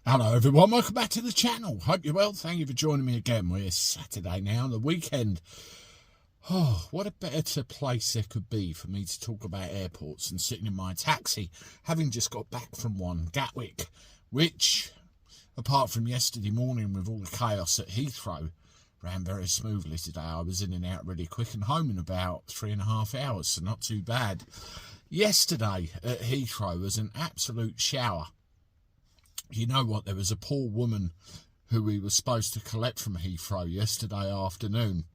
Hello everyone, welcome back to the channel. Hope you're well. Thank you for joining me again. We're Saturday now, the weekend. Oh, what a better place there could be for me to talk about airports than sitting in my taxi, having just got back from one, Gatwick, which, apart from yesterday morning with all the chaos at Heathrow, ran very smoothly today. I was in and out really quick and home in about 3.5 hours, so not too bad. Yesterday at Heathrow was an absolute shower. You know what, there was a poor woman who we were supposed to collect from Heathrow yesterday afternoon,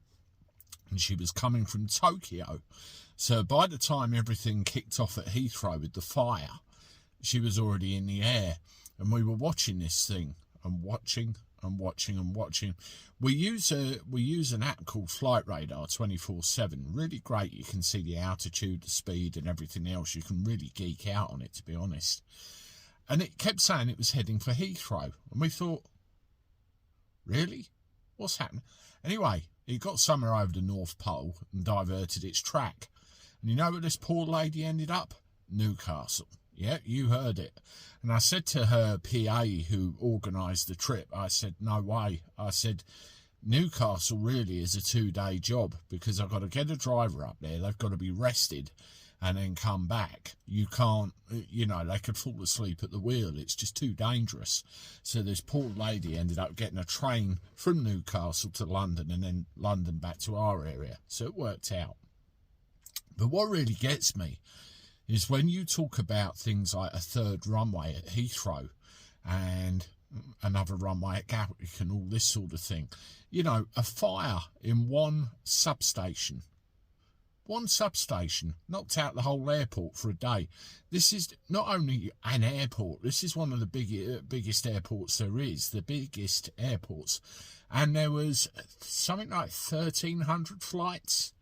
and she was coming from Tokyo. So by the time everything kicked off at Heathrow with the fire, she was already in the air, and we were watching this thing and watching and watching and watching. We use an app called Flight Radar 24/7. Really great. You can see the altitude, the speed, and everything else. You can really geek out on it, to be honest. And it kept saying it was heading for Heathrow. And we thought, really? What's happening? Anyway, it got somewhere over the North Pole and diverted its track. And you know where this poor lady ended up? Newcastle. Yeah, you heard it. And I said to her PA who organised the trip, I said, no way. I said, Newcastle really is a 2-day job, because I've got to get a driver up there. They've got to be rested and then come back. You can't, they could fall asleep at the wheel. It's just too dangerous. So this poor lady ended up getting a train from Newcastle to London and then London back to our area. So it worked out. But what really gets me is when you talk about things like a third runway at Heathrow and another runway at Gatwick and all this sort of thing. You know, a fire in one substation knocked out the whole airport for a day. This is not only an airport, this is one of the biggest airports there is, the biggest airports. And there was something like 1,300 flights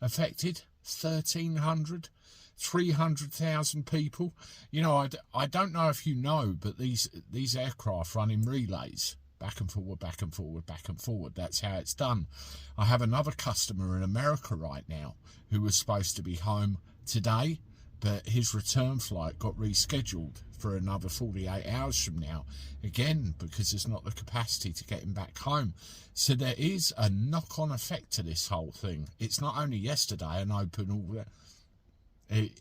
affected, 1,300, 300,000 people. You know, I don't know if you know, but these aircraft run in relays. Back and forward, back and forward, back and forward. That's how it's done. I have another customer in America right now who was supposed to be home today, but his return flight got rescheduled for another 48 hours from now. Again, because there's not the capacity to get him back home. So there is a knock-on effect to this whole thing. It's not only yesterday and open all that.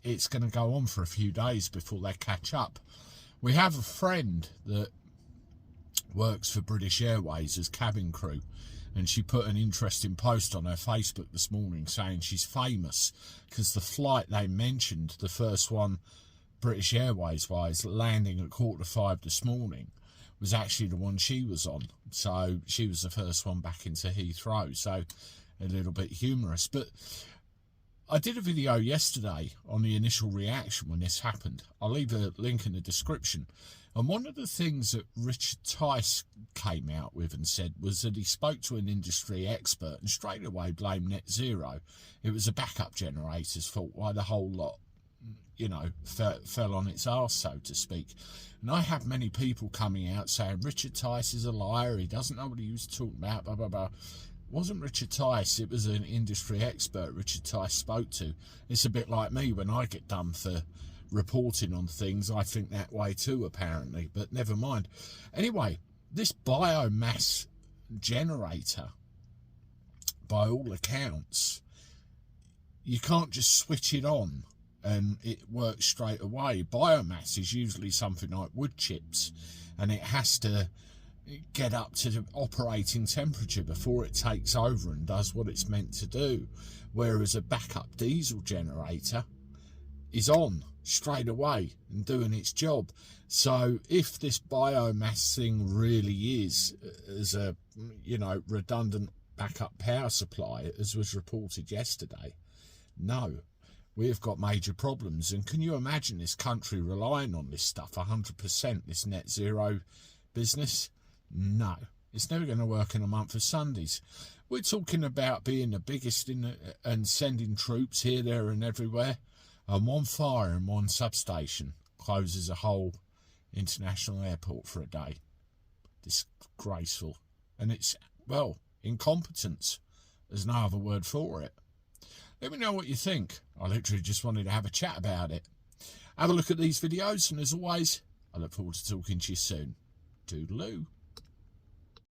It's going to go on for a few days before they catch up. We have a friend that works for British Airways as cabin crew, and she put an interesting post on her Facebook this morning saying she's famous because the flight they mentioned, the first one British Airways wise, landing at 4:45 this morning, was actually the one she was on. So she was the first one back into Heathrow. So a little bit humorous. But I did a video yesterday on the initial reaction when this happened. I'll leave a link in the description. And one of the things that Richard Tice came out with and said was that he spoke to an industry expert and straight away blamed net zero. It was a backup generator's fault why the whole lot, fell on its arse, so to speak. And I have many people coming out saying Richard Tice is a liar, he doesn't know what he was talking about, blah, blah, blah. It wasn't Richard Tice, it was an industry expert Richard Tice spoke to. It's a bit like me when I get done for reporting on things. I think that way too, apparently, but never mind. Anyway, this biomass generator, by all accounts, you can't just switch it on and it works straight away. Biomass is usually something like wood chips, and it has to get up to the operating temperature before it takes over and does what it's meant to do, whereas a backup diesel generator is on straight away and doing its job. So if this biomass thing really is as a redundant backup power supply, as was reported yesterday, no, we've got major problems. And can you imagine this country relying on this stuff 100%, this net zero business? No, it's never going to work in a month of Sundays. We're talking about being the biggest and sending troops here, there and everywhere. And one fire in one substation closes a whole international airport for a day. Disgraceful. And it's, well, incompetence. There's no other word for it. Let me know what you think. I literally just wanted to have a chat about it. Have a look at these videos, and as always, I look forward to talking to you soon. Toodaloo.